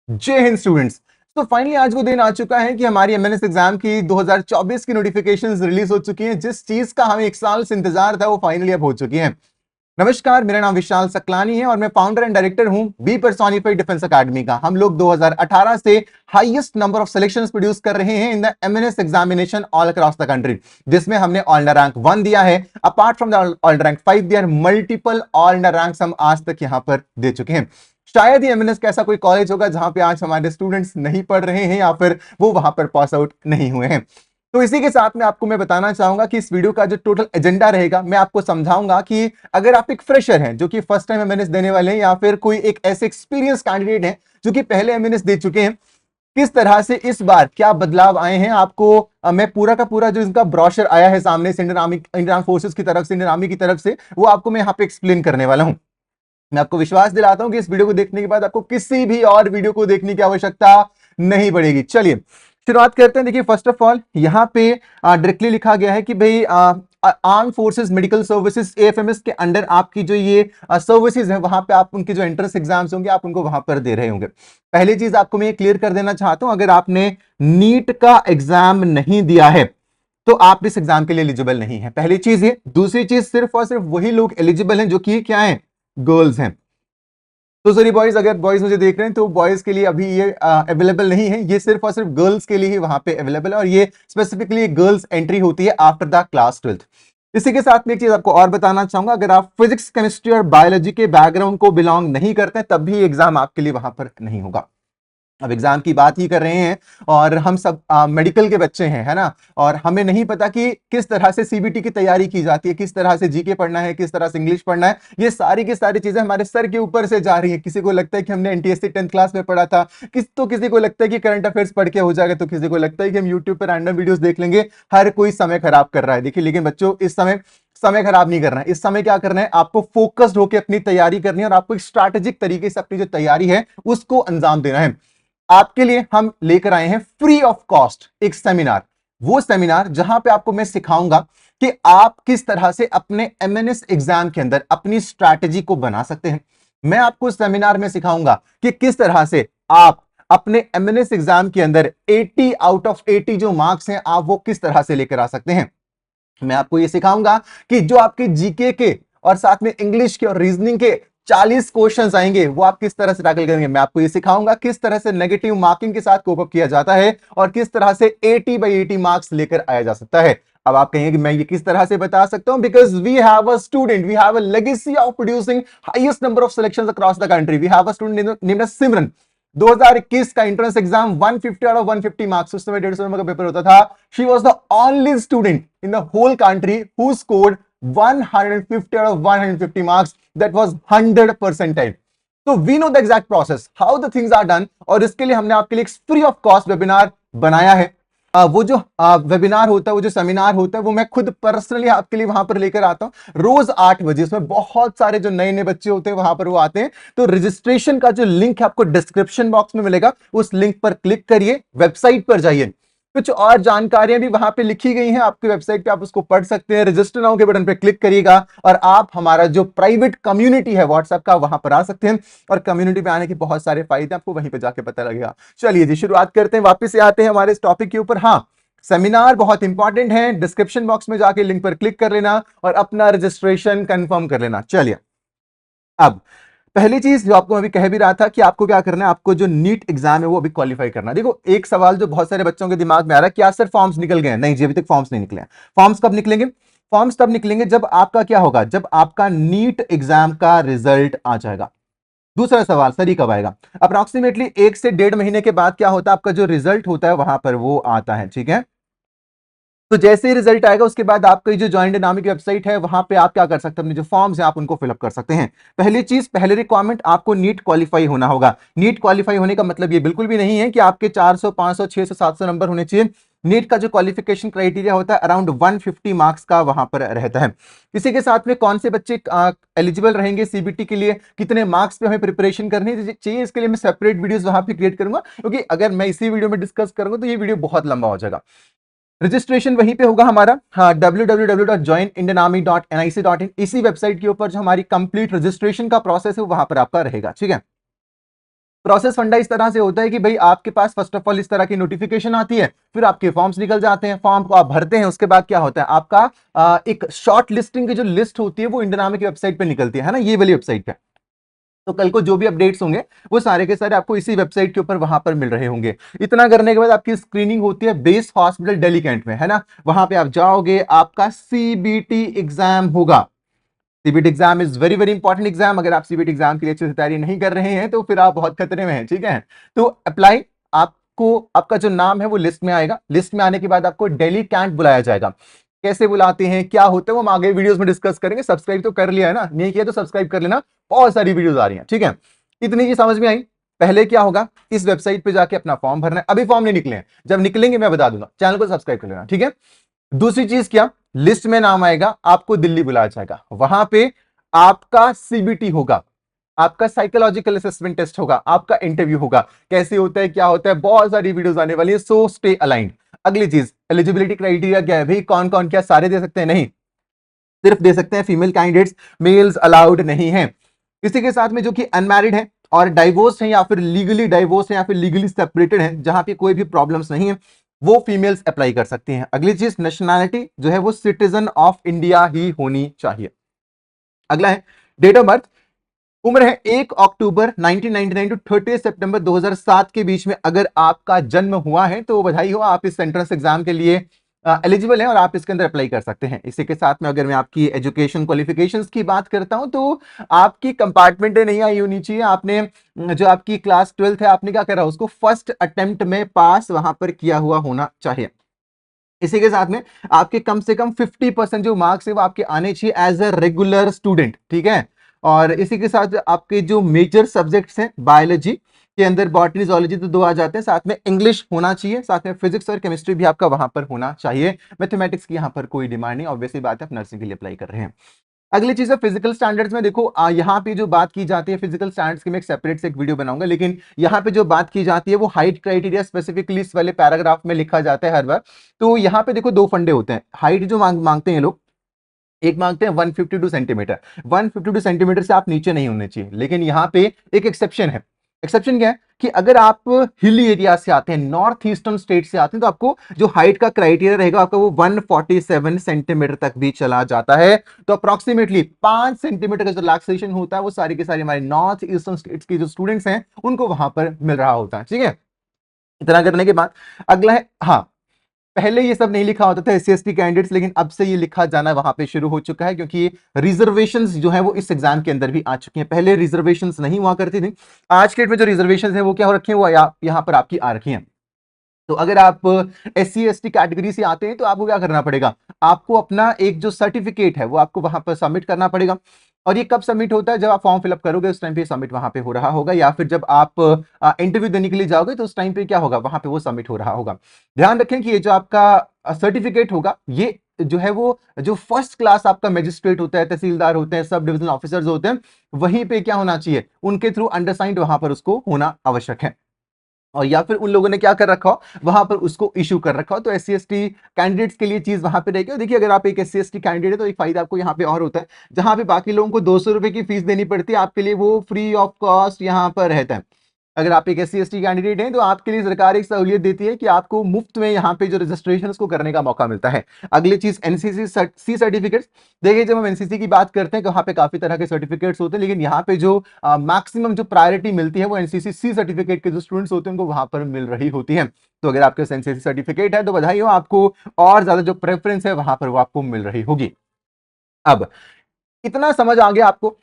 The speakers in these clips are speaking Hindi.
जय हिंद स्टूडेंट्स। तो फाइनली आज वो दिन आ चुका है कि हमारी एमएनएस एग्जाम की 2024 की नोटिफिकेशंस रिलीज हो चुकी हैं। जिस चीज का हमें एक साल से इंतजार था वो फाइनली अब हो चुकी है। नमस्कार, मेरा नाम विशाल सकलानी है और मैं फाउंडर एंड डायरेक्टर हूं बी पर्सोनिफाइड डिफेंस एकेडमी का। हम लोग 2018 से highest number of selections produce कर रहे हैं in the MNS examination all across the country, जिसमें हमने ऑल इंडिया रैंक 1 दिया है। Apart from the all India rank 5 दिया, मल्टीपल ऑल इंडिया रैंक्स हम आज तक यहां पर दे चुके हैं। शायद ही एमएनएस का ऐसा कोई कॉलेज होगा जहां पे आज हमारे स्टूडेंट्स नहीं पढ़ रहे हैं या फिर वो वहां पर पास आउट नहीं हुए हैं। तो इसी के साथ में आपको मैं बताना चाहूंगा कि इस वीडियो का जो टोटल एजेंडा रहेगा, मैं आपको समझाऊंगा कि अगर आप एक फ्रेशर हैं जो कि फर्स्ट टाइम एमएनएस देने वाले हैं या फिर कोई एक ऐसे एक्सपीरियंस कैंडिडेट हैं जो कि पहले एमएनएस दे चुके हैं, किस तरह से इस बार क्या बदलाव आए हैं। आपको मैं पूरा का पूरा जो इनका ब्रोशर आया है सामने से इंडियन आर्म फोर्सेस की तरफ से, इंडियन आर्मी की तरफ से, वो आपको मैं यहाँ पे एक्सप्लेन करने वाला हूं। मैं आपको विश्वास दिलाता हूं कि इस वीडियो को देखने के बाद आपको किसी भी और वीडियो को देखने की आवश्यकता नहीं पड़ेगी। चलिए शुरुआत करते हैं। देखिए, फर्स्ट ऑफ ऑल यहाँ पे डायरेक्टली लिखा गया है कि भाई arm forces medical services AFMS के अंडर आपकी जो ये सर्विसेज है वहां पे आप उनके जो एंट्रेंस एग्जाम्स होंगे आप उनको वहां पर दे रहे होंगे। पहली चीज आपको मैं क्लियर कर देना चाहता हूं, अगर आपने नीट का एग्जाम नहीं दिया है तो आप इस एग्जाम के लिए एलिजिबल नहीं है। पहली चीज ये। दूसरी चीज, सिर्फ और सिर्फ वही लोग एलिजिबल हैं जो कि क्या है, गर्ल्स हैं। तो सॉरी बॉयज, अगर बॉयज मुझे देख रहे हैं तो बॉयज के लिए अभी ये अवेलेबल नहीं है, ये सिर्फ और सिर्फ गर्ल्स के लिए ही वहां पे अवेलेबल है और ये स्पेसिफिकली गर्ल्स एंट्री होती है आफ्टर द क्लास 12th। इसी के साथ में एक चीज आपको और बताना चाहूंगा, अगर आप फिजिक्स केमिस्ट्री और बायोलॉजी के बैकग्राउंड को बिलोंग नहीं करते हैं तब भी एग्जाम आपके लिए वहां पर नहीं होगा। अब एग्जाम की बात ही कर रहे हैं और हम सब मेडिकल के बच्चे हैं, है ना, और हमें नहीं पता कि किस तरह से सीबीटी की तैयारी की जाती है, किस तरह से जीके पढ़ना है, किस तरह से इंग्लिश पढ़ना है। ये सारी की सारी चीजें हमारे सर के ऊपर से जा रही है। किसी को लगता है कि हमने एनटीएससी 10th क्लास में पढ़ा था, किसी को लगता है कि करंट अफेयर्स पढ़ के हो जाएगा, तो किसी को लगता है कि हम यूट्यूब पर रैंडम वीडियोस देख लेंगे। हर कोई समय खराब कर रहा है। देखिए, लेकिन बच्चों, इस समय खराब नहीं करना है। इस समय क्या करना है, आपको फोकस्ड होकर अपनी तैयारी करनी है और आपको एक स्ट्रैटेजिक तरीके से अपनी जो तैयारी है उसको अंजाम देना है। आपके लिए हम लेकर आए हैं फ्री ऑफ कॉस्ट एक सेमिनार। वो सेमिनार जहां पे आपको मैं सिखाऊंगा कि आप किस तरह से अपने एमएनएस एग्जाम के अंदर अपनी स्ट्रैटेजी को बना सकते हैं। मैं आपको सेमिनार में सिखाऊंगा कि किस तरह से आप अपने एमएनएस एग्जाम के अंदर 80 आउट ऑफ 80 जो मार्क्स हैं आप वो किस तरह से लेकर आ सकते हैं। मैं आपको यह सिखाऊंगा कि जो आपके जीके के और साथ में इंग्लिश के और रीजनिंग के 40 क्वेश्चंस आएंगे वो आप किस तरह से टैकल करेंगे। मैं आपको यह सिखाऊंगा किस तरह से नेगेटिव मार्किंग के साथ कोप अप किया जाता है और किस तरह से 80/80 मार्क्स लेकर आया जा सकता है। अब आप कहेंगे कि मैं ये किस तरह से बता सकता हूं, because we have a student, we have a legacy of producing highest number of selections across the country. We have a student named as Simran. 2021 का entrance exam 150 out of 150 marks, उस समय 150 नंबर का पेपर होता था। She was the only student in the whole country who scored 150 out of 150 marks. That was 100 percentile. So we know the exact process, how the things are done. और इसके लिए हमने आपके लिए फ्री ऑफ कॉस्ट वेबिनार बनाया है। वो जो वेबिनार होता है, वो जो सेमिनार होता है, वो मैं खुद पर्सनली आपके लिए वहां पर लेकर आता हूं रोज 8 बजे। उसमें बहुत सारे जो नए नए बच्चे होते हैं वहां पर वो आते हैं। तो रजिस्ट्रेशन का जो लिंक है आपको डिस्क्रिप्शन बॉक्स में मिलेगा, उस लिंक पर क्लिक करिए, वेबसाइट पर जाइए, कुछ और जानकारियां भी वहां पे लिखी गई हैं आपकी वेबसाइट पे, आप उसको पढ़ सकते हैं। रजिस्टर नाउ के बटन पे क्लिक करिएगा और आप हमारा जो प्राइवेट कम्युनिटी है व्हाट्सएप का वहां पर आ सकते हैं और कम्युनिटी पे आने के बहुत सारे फायदे आपको वहीं पे जाके पता लगेगा। चलिए जी, शुरुआत करते हैं, वापस से आते हैं हमारे इस टॉपिक के ऊपर। हाँ, सेमिनार बहुत इंपॉर्टेंट है, डिस्क्रिप्शन बॉक्स में जाके लिंक पर क्लिक कर लेना और अपना रजिस्ट्रेशन कंफर्म कर लेना। चलिए, अब पहली चीज जो आपको अभी कह भी रहा था कि आपको क्या करना है, आपको जो नीट एग्जाम है वो अभी क्वालिफाई करना है। देखो, एक सवाल जो बहुत सारे बच्चों के दिमाग में आ रहा है, क्या सर फॉर्म्स निकल गए हैं? नहीं जी, अभी तक फॉर्म्स नहीं निकले हैं। फॉर्म्स कब निकलेंगे? फॉर्म्स तब निकलेंगे जब आपका क्या होगा, जब आपका नीट एग्जाम का रिजल्ट आ जाएगा। दूसरा सवाल, सर ये कब आएगा? अप्रोक्सीमेटली 1 से 1.5 महीने के बाद क्या होता है, आपका जो रिजल्ट होता है वहां पर वो आता है। ठीक है, तो जैसे ही रिजल्ट आएगा उसके बाद आपकी जो ज्वाइंट नामी की वेबसाइट है वहां पे आप क्या कर सकते हैं, अपने जो फॉर्म्स हैं आप उनको फिलअप कर सकते हैं। पहली चीज, पहले रिक्वायरमेंट, आपको नीट क्वालिफाई होना होगा। नीट क्वालिफाई होने का मतलब ये बिल्कुल भी नहीं है कि आपके 400 500 600 700 नंबर होने चाहिए। नीट का जो क्वालिफिकेशन क्राइटेरिया होता है अराउंड 150 मार्क्स का वहां पर रहता है। इसी के साथ में कौन से बच्चे एलिजिबल रहेंगे सीबीटी के लिए, कितने मार्क्स पे हमें प्रिपरेशन करनी चाहिए, इसके लिए मैं सेपरेट वीडियोस वहां पे क्रिएट करूंगा, क्योंकि अगर मैं इसी वीडियो में डिस्कस करूंगा तो ये वीडियो बहुत लंबा हो जाएगा। रजिस्ट्रेशन वहीं पे होगा हमारा, हाँ, www.joinindianarmy.nic.in, इसी वेबसाइट के ऊपर जो हमारी कंप्लीट रजिस्ट्रेशन का प्रोसेस है वहां पर आपका रहेगा। ठीक है, प्रोसेस फंडा इस तरह से होता है कि भाई आपके पास फर्स्ट ऑफ ऑल इस तरह की नोटिफिकेशन आती है, फिर आपके फॉर्म्स निकल जाते हैं, फॉर्म को आप भरते हैं, उसके बाद क्या होता है आपका एक शॉर्ट लिस्टिंग की जो लिस्ट होती है वो इंडियन आर्मी की वेबसाइट पे निकलती है ना, ये वाली वेबसाइट पे। तो कल को जो भी अपडेट्स होंगे वो सारे के सारे आपको इसी वेबसाइट के ऊपर वहां पर मिल रहे होंगे। इतना करने के बाद आपकी स्क्रीनिंग होती है बेस हॉस्पिटल दिल्ली कैंट में, है ना। वहां पे आप जाओगे, आपका सीबीटी एग्जाम होगा। CBT exam is very very important exam. अगर आप सीबीटी एग्जाम के लिए अच्छे से तैयारी नहीं कर रहे हैं तो फिर आप बहुत खतरे में हैं, ठीक है। तो अप्लाई, आपको आपका जो नाम है वो लिस्ट में आएगा। लिस्ट में आने के बाद आपको दिल्ली कैंट बुलाया जाएगा। कैसे बुलाते हैं, क्या होता है, वो हम आगे वीडियोस में डिस्कस करेंगे। सब्सक्राइब तो कर लिया है ना, नहीं किया तो सब्सक्राइब कर लेना, बहुत सारी वीडियोस आ रही हैं, ठीक है। इतनी चीज समझ में आई। पहले क्या होगा, इस वेबसाइट पे जाके अपना फॉर्म भरना है। अभी फॉर्म नहीं निकले हैं, जब निकलेंगे मैं बता दूंगा, चैनल को सब्सक्राइब कर लेना, ठीक है। दूसरी चीज क्या, लिस्ट में नाम आएगा, आपको दिल्ली बुलाया जाएगा। वहां पे आपका सीबीटी होगा, आपका साइकोलॉजिकल असेसमेंट टेस्ट होगा, आपका इंटरव्यू होगा। कैसे होता है, क्या होता है, बहुत सारी वीडियोस आने वाली है, सो स्टे अलाइंड। अगली चीज, एलिजिबिलिटी क्राइटेरिया क्या है भाई, कौन कौन, क्या सारे दे सकते हैं, नहीं, सिर्फ दे सकते हैं फीमेल कैंडिडेट्स, मेल्स अलाउड नहीं है। किसी के साथ में जो कि अनमैरिड है और डाइवोर्स है, या फिर लीगली डाइवोर्स है, या फिर लीगली सेपरेटेड है, जहां पे कोई भी प्रॉब्लम्स नहीं है, वो फीमेल्स अप्लाई कर सकती हैं। अगली चीज, नेशनैलिटी जो है वो सिटीजन ऑफ इंडिया ही होनी चाहिए। अगला है डेट ऑफ बर्थ। उम्र है 1 अक्टूबर 1999 टू 30 सितंबर 2007 के बीच में अगर आपका जन्म हुआ है तो बधाई हो, आप इस एंट्रेंस एग्जाम के लिए एलिजिबल हैं और आप इसके अंदर अप्लाई कर सकते हैं। इसी के साथ में अगर मैं आपकी एजुकेशन क्वालिफिकेशंस की बात करता हूं तो आपकी कंपार्टमेंट नहीं आई होनी चाहिए। आपने जो आपकी क्लास 12th है, आपने क्या करा, उसको फर्स्ट अटेम्प्ट में पास वहां पर किया हुआ होना चाहिए। इसी के साथ में आपके कम से कम 50% जो मार्क्स है वो आपके आने चाहिए एज अ रेगुलर स्टूडेंट, ठीक है। और इसी के साथ आपके जो मेजर सब्जेक्ट्स हैं, बायोलॉजी के अंदर बॉटनी जूलॉजी तो दो आ जाते हैं, साथ में इंग्लिश होना चाहिए, साथ में फिजिक्स और केमिस्ट्री भी आपका वहां पर होना चाहिए। मैथमेटिक्स की यहाँ पर कोई डिमांड नहीं, ऑब्वियसली बात है, आप नर्सिंग के लिए अप्लाई कर रहे हैं। अगली चीज है फिजिकल स्टैंडर्ड्स में। देखो यहाँ पे जो बात की जाती है फिजिकल स्टैंडर्ड्स की, मैं एक सेपरेट से एक वीडियो बनाऊंगा, लेकिन यहाँ पे जो बात की जाती है वो हाइट क्राइटेरिया स्पेसिफिकली इस वाले पैराग्राफ में लिखा जाता है हर बार। तो यहाँ पे देखो दो फंडे होते हैं, हाइट जो मांगते हैं लोग, एक मांगते हैं 152 सेंटीमीटर। 152 सेंटीमीटर से आप नीचे नहीं होने चाहिए, लेकिन यहाँ पे एक एक्सेप्शन है। एक्सेप्शन क्या है कि अगर आप हिल एरिया से आते हैं, नॉर्थ ईस्टर्न स्टेट से आते हैं, तो आपको जो हाइट का क्राइटेरिया रहेगा आपका वो 147 सेंटीमीटर तक भी चला जाता है। तो अप्रोक्सीमेटली 5 सेंटीमीटर का जो रिलैक्सेशन होता है वो सारी के सारी हमारे नॉर्थ ईस्टर्न स्टेट्स के जो स्टूडेंट्स हैं उनको वहां पर मिल रहा होता है, ठीक है। इतना करने के बाद अगला है, हाँ, पहले ये सब नहीं लिखा होता था एससी एसटी कैंडिडेट्स, लेकिन अब से ये लिखा जाना वहां पे शुरू हो चुका है, क्योंकि रिजर्वेशंस जो है वो इस एग्जाम के अंदर भी आ चुकी हैं। पहले रिजर्वेशंस नहीं हुआ करती थी, आज के डेट में जो रिजर्वेशंस है वो क्या हो रखी है, वो यहाँ पर आपकी आ रखी है। तो अगर आप एससी एसटी कैटेगरी से आते हैं तो आपको क्या करना पड़ेगा, आपको अपना एक जो सर्टिफिकेट है वो आपको वहां पर सबमिट करना पड़ेगा। और ये कब सबमिट होता है, जब आप फॉर्म फिलअप करोगे उस टाइम पे सबमिट वहां पे हो रहा होगा, या फिर जब आप इंटरव्यू देने के लिए जाओगे तो उस टाइम पे क्या होगा, वहां पे वो सबमिट हो रहा होगा। ध्यान रखें कि ये जो आपका सर्टिफिकेट होगा, ये जो है वो जो फर्स्ट क्लास आपका मजिस्ट्रेट होता है, तहसीलदार होते हैं, सब डिविजनल ऑफिसर्स होते हैं, वहीं पे क्या होना चाहिए, उनके थ्रू अंडरसाइंड वहां पर उसको होना आवश्यक है। और या फिर उन लोगों ने क्या कर रखा हो, वहां पर उसको इशू कर रखा हो। तो एससी एसटी कैंडिडेट्स के लिए चीज वहां पे रहेगी। और देखिए अगर आप एक एससी एसटी कैंडिडेट है तो एक फायदा आपको यहाँ पे और होता है, जहां पे बाकी लोगों को 200 रुपए की फीस देनी पड़ती है, आपके लिए वो फ्री ऑफ कॉस्ट यहाँ पर रहता है। अगर आप एक एससी एसटी कैंडिडेट हैं तो आपके लिए सरकार एक सहूलियत देती है कि आपको मुफ्त में यहाँ पे जो रजिस्ट्रेशन उसको करने का मौका मिलता है। अगली चीज एनसीसी सी सर्टिफिकेट्स। देखिए जब हम एनसीसी की बात करते हैं तो वहाँ पे काफी तरह के सर्टिफिकेट्स होते हैं, लेकिन यहाँ पे जो मैक्सिमम जो प्रायोरिटी मिलती है वो एनसीसी सी सर्टिफिकेट के जो स्टूडेंट्स होते हैं उनको वहां पर मिल रही होती है। तो अगर आपके एनसीसी सर्टिफिकेट है तो बधाई हो, आपको और ज्यादा जो प्रेफरेंस है वहां पर वो आपको मिल रही होगी। अब इतना समझ आ गया आपको,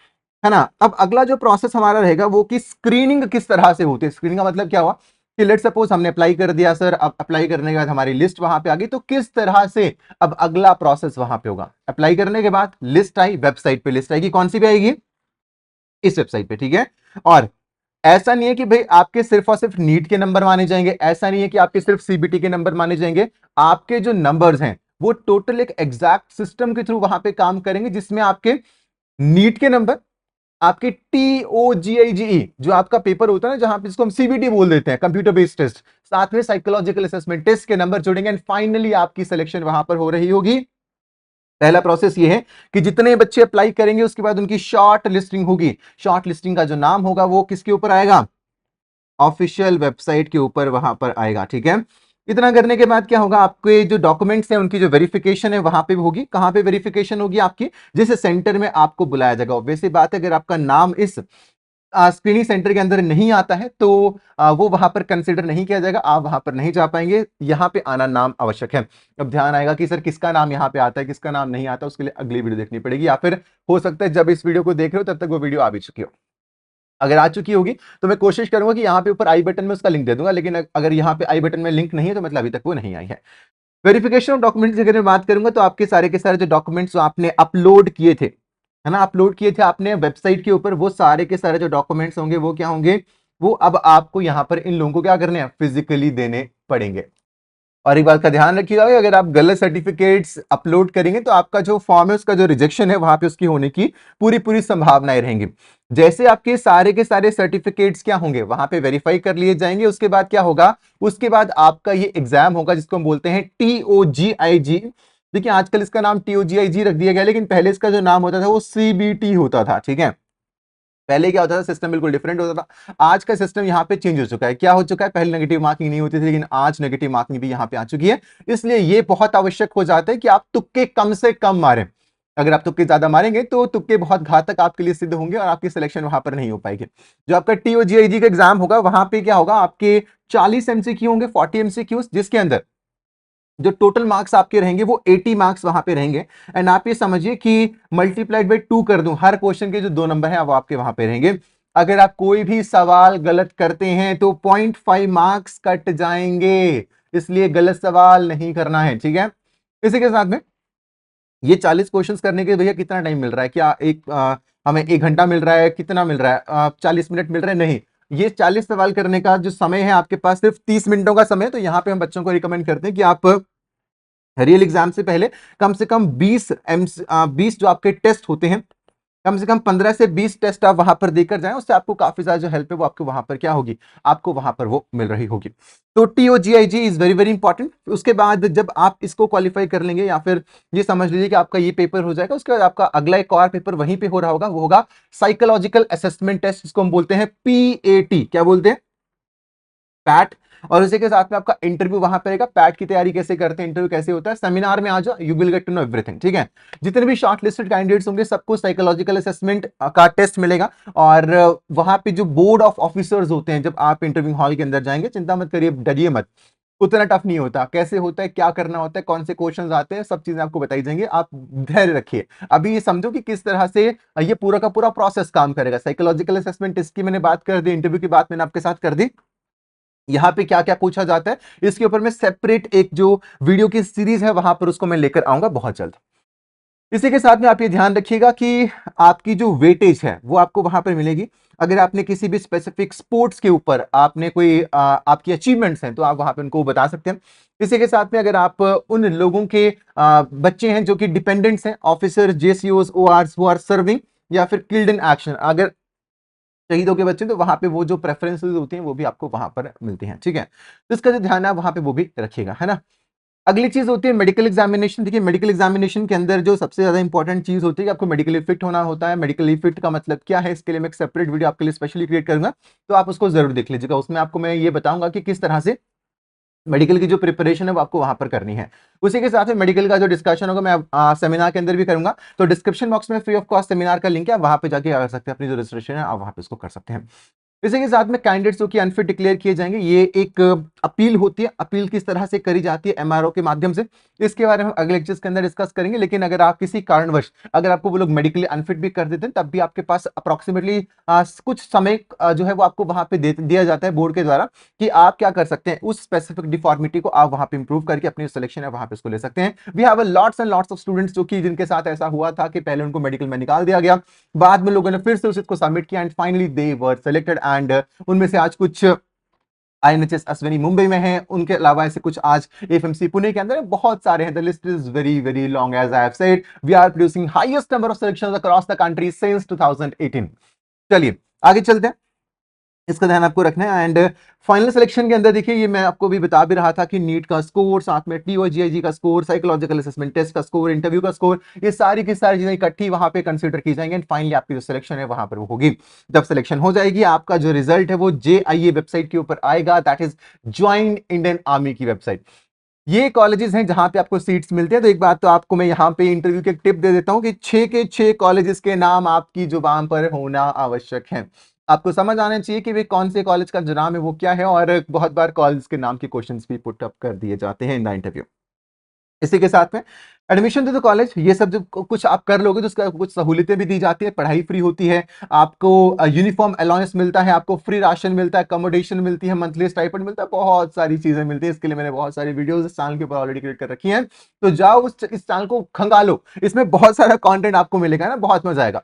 है ना। अब अगला जो प्रोसेस हमारा रहेगा वो कि स्क्रीनिंग किस तरह से होती है। स्क्रीनिंग का मतलब क्या हुआ कि लेट सपोज हमने अप्लाई कर दिया सर, अब अप्लाई करने के बाद हमारी लिस्ट वहां पे आ गई, तो किस तरह से अब अगला प्रोसेस वहां पे होगा। अप्लाई करने के बाद लिस्ट आई, वेबसाइट पे लिस्ट आएगी, कौन सी पे आएगी, इस वेबसाइट पे, ठीक है। और ऐसा नहीं है कि भाई आपके सिर्फ और सिर्फ नीट के नंबर माने जाएंगे, ऐसा नहीं है कि आपके सिर्फ सीबीटी के नंबर माने जाएंगे। आपके जो नंबर्स हैं वो टोटल एक एग्जैक्ट सिस्टम के थ्रू वहां पे काम करेंगे, जिसमें आपके नीट के नंबर, आपके TOGIGE जो आपका पेपर होता है ना, जहां पे इसको हम सीबीटी बोल देते हैं, कंप्यूटर बेस्ड टेस्ट, साथ में साइकोलॉजिकल असेसमेंट टेस्ट के नंबर जुड़ेंगे एंड फाइनली आपकी सिलेक्शन वहां पर हो रही होगी। पहला प्रोसेस ये है कि जितने बच्चे अप्लाई करेंगे उसके बाद उनकी शॉर्ट लिस्टिंग होगी। शॉर्ट लिस्टिंग का जो नाम होगा वो किसके ऊपर आएगा, ऑफिशियल वेबसाइट के ऊपर वहां पर आएगा। ठीक है, इतना करने के बाद क्या होगा, आपके जो डॉक्यूमेंट्स हैं उनकी जो वेरिफिकेशन है वहां पे होगी। कहां पे वेरिफिकेशन होगी आपकी, जिस सेंटर में आपको बुलाया जाएगा। ऑब्वियसली बात है, अगर आपका नाम इस स्क्रीनिंग सेंटर के अंदर नहीं आता है तो वो वहां पर कंसिडर नहीं किया जाएगा, आप वहां पर नहीं जा पाएंगे। यहां पे आना नाम आवश्यक है। अब ध्यान आएगा कि सर किसका नाम यहां पे आता है, किसका नाम नहीं आता, उसके लिए अगली वीडियो देखनी पड़ेगी, या फिर हो सकता है जब इस वीडियो को देख रहे हो तब तक वो वीडियो आ भी चुकी हो। अगर आ चुकी होगी तो मैं कोशिश करूंगा कि यहाँ पे ऊपर आई बटन में उसका लिंक दे दूंगा, लेकिन अगर यहाँ पे आई बटन में लिंक नहीं है तो मतलब अभी तक वो नहीं आई है। वेरिफिकेशन ऑफ डॉक्यूमेंट्स की अगर मैं बात करूंगा तो आपके सारे के सारे जो डॉक्यूमेंट्स आपने अपलोड किए थे, है ना, अपलोड किए थे आपने वेबसाइट के ऊपर, वो सारे के सारे जो डॉक्यूमेंट्स होंगे वो क्या होंगे, वो अब आपको यहां पर इन लोगों को क्या करने हैं, फिजिकली देने पड़ेंगे। और एक बात का ध्यान रखिएगा, अगर आप गलत सर्टिफिकेट्स अपलोड करेंगे तो आपका जो फॉर्म है उसका जो रिजेक्शन है वहां पे उसकी होने की पूरी पूरी संभावनाएं रहेंगी। जैसे आपके सारे के सारे सर्टिफिकेट्स क्या होंगे वहां पे वेरीफाई कर लिए जाएंगे, उसके बाद क्या होगा, उसके बाद आपका ये एग्जाम होगा जिसको हम बोलते हैं TOGIG। देखिए आजकल इसका नाम TOGIG रख दिया गया, लेकिन पहले इसका जो नाम होता था वो CBT होता था। ठीक है, पहले क्या होता था, सिस्टम बिल्कुल डिफरेंट होता था। आज का सिस्टम यहाँ पे चेंज हो चुका है। क्या हो चुका है, पहले नेगेटिव मार्किंग नहीं होती थी, लेकिन आज नेगेटिव मार्किंग भी यहाँ पे आ चुकी है। इसलिए ये बहुत आवश्यक हो जाता है कि आप तुक्के कम से कम मारें। अगर आप तुक्के ज्यादा मारेंगे तो तुक्के बहुत घातक आपके लिए सिद्ध होंगे और आपकी सिलेक्शन वहां पर नहीं हो पाएगी। जो आपका TOGIG का एग्जाम होगा वहां पे क्या होगा, आपके 40 MCQ होंगे, 40 MCQ, जिसके अंदर जो टोटल मार्क्स आपके रहेंगे वो 80 मार्क्स वहां पे रहेंगे। एंड आप ये समझिए कि मल्टीप्लाइड बाई 2 कर दूं, हर क्वेश्चन के जो 2 नंबर है वो आपके वहां पे रहेंगे। अगर आप कोई भी सवाल गलत करते हैं तो 0.5 मार्क्स कट जाएंगे, इसलिए गलत सवाल नहीं करना है। ठीक है, इसी के साथ में ये 40 क्वेश्चंस करने के भैया कितना टाइम मिल रहा है, क्या हमें 1 घंटा मिल रहा है, कितना मिल रहा है, 40 मिनट मिल रहे हैं, नहीं। ये 40 सवाल करने का जो समय है आपके पास सिर्फ 30 मिनटों का समय। तो यहाँ पे हम बच्चों को रिकमेंड करते हैं कि आप रियल एग्जाम से पहले कम से कम 20 जो आपके टेस्ट होते हैं, कम से कम 15 से 20 टेस्ट आप वहां पर देकर जाएं। उससे आपको काफी ज्यादा जो हेल्प है वो आपको वहां पर क्या होगी, आपको वहां पर वो मिल रही होगी। तो TOGIG is very very important. उसके बाद जब आप इसको क्वालिफाई कर लेंगे, या फिर ये समझ लीजिए कि आपका ये पेपर हो जाएगा, उसके बाद आपका अगला एक और पेपर वहीं पे हो रहा होगा, वो होगा साइकोलॉजिकल असेसमेंट टेस्ट, जिसको हम बोलते हैं PAT। क्या बोलते हैं, पैट। और उसी के साथ में आपका इंटरव्यू वहां पर रहेगा। पैट की तैयारी कैसे करते हैं, इंटरव्यू कैसे होता है, सेमिनार में आ जाओ, you will get to know everything. ठीक है, जितने भी शॉर्ट लिस्टेड कैंडिडेट्स होंगे सबको साइकोलॉजिकल असेसमेंट का टेस्ट मिलेगा। और वहां पे जो बोर्ड ऑफ ऑफिसर्स होते हैं, जब आप इंटरव्यू हॉल के अंदर जाएंगे, चिंता मत करिए, डरिए मत, उतना टफ नहीं होता। कैसे होता है, क्या करना होता है, कौन से क्वेश्चंस आते हैं, सब चीजें आपको बताई जाएंगी, आप धैर्य रखिए। अभी ये समझो कि किस तरह से ये पूरा का पूरा प्रोसेस काम करेगा। साइकोलॉजिकल असेसमेंट टेस्ट की मैंने बात कर दी, इंटरव्यू की बात मैंने आपके साथ कर दी। यहाँ पे क्या क्या पूछा जाता है इसके ऊपर मैं सेपरेट एक जो वीडियो की सीरीज है वहां पर उसको मैं लेकर आऊंगा बहुत जल्द। इसी के साथ में आप ये ध्यान रखिएगा कि आपकी जो वेटेज है वो आपको वहां पर मिलेगी। अगर आपने किसी भी स्पेसिफिक स्पोर्ट्स के ऊपर आपने कोई आपकी अचीवमेंट्स हैं तो आप वहां पे उनको बता सकते हैं। इसी के साथ में अगर आप उन लोगों के बच्चे हैं जो कि डिपेंडेंट्स हैं, officer, JCOs, ORs who are serving या फिर किल्ड इन एक्शन, अगर शहीदों के बच्चे, तो वहां पे वो जो प्रेफरेंसेस होती हैं वो भी आपको वहां पर मिलती हैं। ठीक है, तो इसका जो ध्यान है वहां पे वो भी रखिएगा, है ना। अगली चीज होती है मेडिकल एग्जामिनेशन। देखिए मेडिकल एग्जामिनेशन के अंदर जो सबसे ज्यादा इंपॉर्टेंट चीज होती है कि आपको मेडिकली फिट होना होता है। मेडिकली फिट का मतलब क्या है, इसके लिए मैं एक सेपरेट वीडियो आपके लिए स्पेशली क्रिएट करूंगा, तो आप उसको जरूर देख लीजिएगा। उसमें आपको मैं ये बताऊंगा कि किस तरह से मेडिकल की जो प्रिपरेशन है वो आपको वहां पर करनी है। उसी के साथ में मेडिकल का जो डिस्कशन होगा मैं सेमिनार के अंदर भी करूंगा। तो डिस्क्रिप्शन बॉक्स में फ्री ऑफ कॉस्ट सेमिनार का लिंक है, वहां पे जाके आ सकते हैं, अपनी जो रजिस्ट्रेशन है आप वहां पे इसको कर सकते हैं। इसी के साथ में कैंडिडेट्स जो कि अनफिट डिक्लेयर किए जाएंगे, ये एक अपील होती है। अपील किस तरह से करी जाती है, MRO के माध्यम से, इसके बारे में हम अगले लेक्चर्स के अंदर डिस्कस करेंगे। लेकिन अगर आप किसी कारणवश अगर आपको वो लोग मेडिकली अनफिट भी कर देते हैं तब भी आपके पास अप्रोक्सीमेटली कुछ समय जो है वो आपको वहां पे दिया जाता है बोर्ड के द्वारा, कि आप क्या कर सकते हैं, उस स्पेसिफिक डिफॉर्मिटी को आप वहां पे इंप्रूव करके अपनी सिलेक्शन है वहां पे इसको ले सकते हैं। We have lots and lots of students जो कि जिनके साथ ऐसा हुआ था कि पहले उनको मेडिकल में निकाल दिया गया, बाद में लोगों ने फिर से उसको सबमिट किया and finally they were selected. And उनमें से आज कुछ INHS अश्विनी मुंबई में है, उनके अलावा ऐसे कुछ आज FMC पुणे के अंदर बहुत सारे हैं। The list is very very long. As I have said, we are producing highest number of selections across the country since 2018। चलिए आगे चलते हैं। इसका ध्यान आपको रखना है। एंड फाइनल सिलेक्शन के अंदर देखिए, ये मैं आपको भी बता भी रहा था कि नीट का स्कोर, साथ में TOGIG का स्कोर, साइकोलॉजिकल असेसमेंट टेस्ट का स्कोर, इंटरव्यू का स्कोर, ये सारी की सारी चीजें इकट्ठी वहां पे कंसीडर की जाएंगी एंड फाइनली आपकी जो सिलेक्शन है वहां पर वो होगी। जब सिलेक्शन हो जाएगी, आपका जो रिजल्ट है वो JIA वेबसाइट के ऊपर आएगा, that is join Indian army की वेबसाइट। ये कॉलेजेस हैं जहां पे आपको सीट्स मिलते हैं। तो एक बात तो आपको मैं यहाँ पे इंटरव्यू के टिप दे देता हूँ कि 6 के 6 कॉलेजेस के नाम आपकी जुबान पर होना आवश्यक है। आपको समझ आना चाहिए कि वे कौन से कॉलेज का जो नाम है वो क्या है, और बहुत बार कॉलेज के नाम के क्वेश्चंस भी पुट अप कर दिए जाते हैं इन द इंटरव्यू। इसी के साथ में एडमिशन टू द कॉलेज, ये सब जो कुछ आप कर लोगे तो उसका कुछ सहूलियतें भी दी जाती है, पढ़ाई फ्री होती है, आपको यूनिफॉर्म अलाउंस मिलता है, आपको फ्री राशन मिलता है, अकोमोडेशन मिलती है, मंथली स्टाइपेंड मिलता है, बहुत सारी चीजें मिलती है। इसके लिए मैंने बहुत सारी वीडियोस इस चैनल के ऊपर ऑलरेडी क्रिएट कर रखी हैं, तो जाओ इस चैनल को खंगालो, इसमें बहुत सारा कंटेंट आपको मिलेगा ना, बहुत मजा आएगा।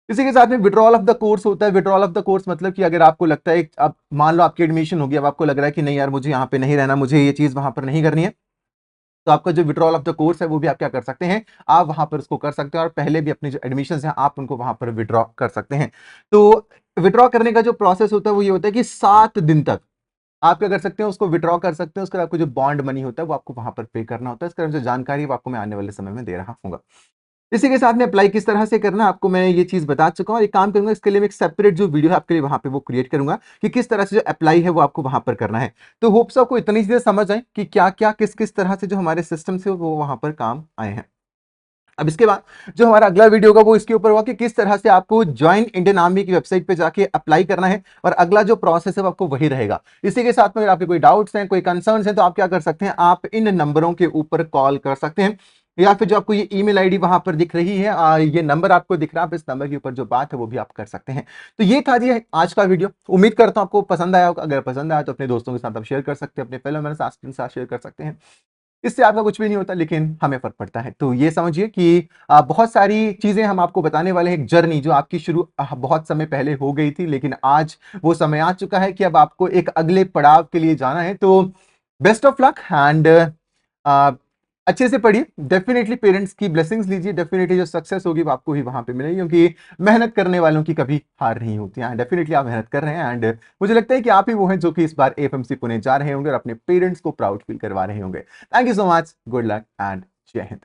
इसी के साथ में विड्रॉल ऑफ द कोर्स होता है। विड्रॉल ऑफ द कोर्स मतलब कि अगर आपको लगता है, अब मान लो आपकी एडमिशन होगी, अब आपको लग रहा है कि नहीं यार मुझे यहाँ पे नहीं रहना, मुझे ये चीज वहां पर नहीं करनी है, तो आपका जो विड्रॉल ऑफ द कोर्स है वो भी आप क्या कर सकते हैं, आप वहां पर उसको कर सकते हैं, और पहले भी अपने जो एडमिशन हैं आप उनको वहां पर विड्रॉ कर सकते हैं। तो विड्रॉ करने का जो प्रोसेस होता है वो ये होता है कि 7 दिन तक आप क्या कर सकते हैं, उसको विड्रॉ कर सकते हैं। उसके बाद आपको जो बॉन्ड मनी होता है वो आपको वहां पर पे करना होता है। इसका जो जानकारी है वो आपको मैं आने वाले समय में दे रहा हूँ। इसी के साथ में अप्लाई किस तरह से करना आपको मैं ये चीज बता चुका हूँ। एक काम करूंगा, इसके लिए मैं एक सेपरेट जो वीडियो है आपके लिए वहां पे वो क्रिएट करूंगा कि किस तरह से जो अप्लाई है वो आपको वहां पर करना है। तो होप्स आपको इतनी चीजें समझ आए कि क्या क्या किस किस तरह से जो हमारे सिस्टम से वो वहां पर काम आए हैं। अब इसके बाद जो हमारा अगला वीडियो होगा वो इसके ऊपर होगा कि किस तरह से आपको ज्वाइन इंडियन आर्मी की वेबसाइट पे जाके अप्लाई करना है, और अगला जो प्रोसेस है वो आपको वही रहेगा। इसी के साथ में अगर आपके कोई डाउट्स हैं, कोई कंसर्न्स हैं, तो आप क्या कर सकते हैं, आप इन नंबरों के ऊपर कॉल कर सकते हैं, या फिर जो आपको ये ईमेल आईडी वहां पर दिख रही है, ये नंबर आपको दिख रहा है, आप इस नंबर के ऊपर जो बात है वो भी आप कर सकते हैं। तो ये था जी आज का वीडियो। उम्मीद करता हूं आपको पसंद आया होगा। अगर पसंद आया तो अपने दोस्तों के साथ आप शेयर कर सकते हैं, अपने फेलो मेंबर्स के साथ शेयर कर सकते हैं। इससे आपका कुछ भी नहीं होता, लेकिन हमें फर्क पड़ता है। तो ये समझिए कि बहुत सारी चीजें हम आपको बताने वाले हैं, एक जर्नी जो आपकी शुरू बहुत समय पहले हो गई थी, लेकिन आज वो समय आ चुका है कि अब आपको एक अगले पड़ाव के लिए जाना है। तो बेस्ट ऑफ लक एंड अच्छे से पढ़िए। डेफिनेटली पेरेंट्स की ब्लेसिंग्स लीजिए, डेफिनेटली जो सक्सेस होगी वो आपको ही वहां पे मिलेगी, क्योंकि मेहनत करने वालों की कभी हार नहीं होती है। डेफिनेटली आप मेहनत कर रहे हैं, एंड मुझे लगता है कि आप ही वो हैं जो कि इस बार AFMC पुणे जा रहे होंगे और अपने पेरेंट्स को प्राउड फील करवा रहे होंगे। Thank you so much, good luck and जय हिंद।